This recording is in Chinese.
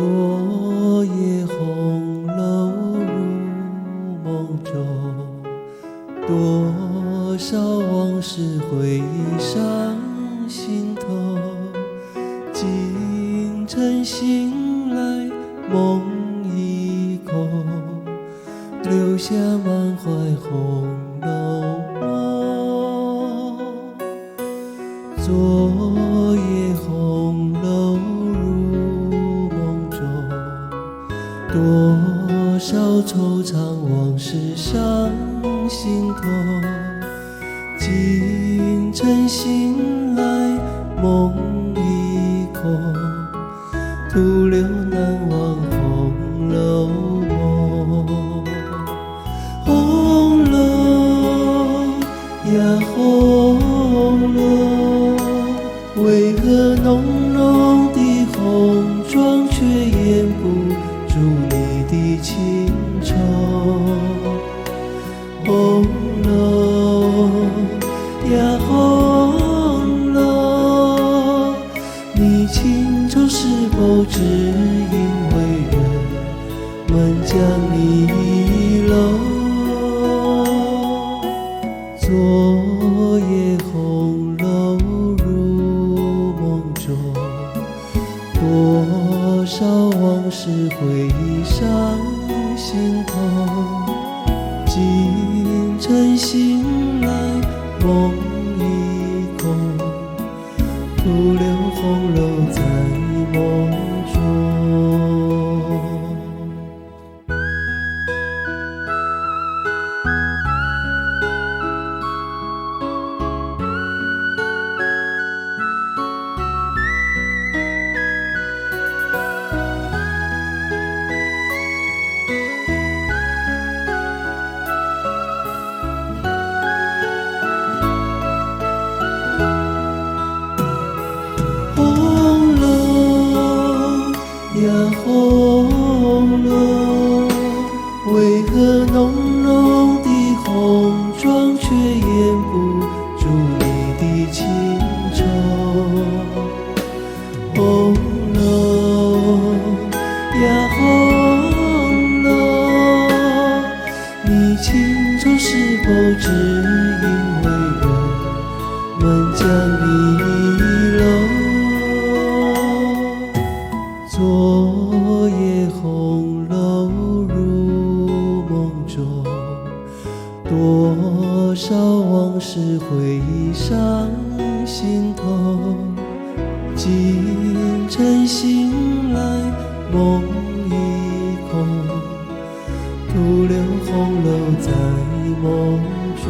昨夜红楼入梦中，多少往事回上心头。清晨醒来梦已空，留下满怀红楼梦。昨夜红楼入梦中，多少惆怅往事上心头。清晨醒来梦已空，徒留难忘红楼梦。红楼呀红楼，为何浓浓的红妆却掩不住你的情愁？红楼呀红楼，你情愁是否只因为人们将你遗漏？昨夜红楼入梦中，多少往事回上心头。清晨醒来梦已空，徒留红楼在梦中。红楼呀红楼，为何浓浓的红妆却掩不住你的情愁？红楼呀红楼，你情愁是否只因为人们将你遗漏？昨夜红楼入梦中，多少往事回上心头。清晨醒来梦已空，徒留红楼在梦中。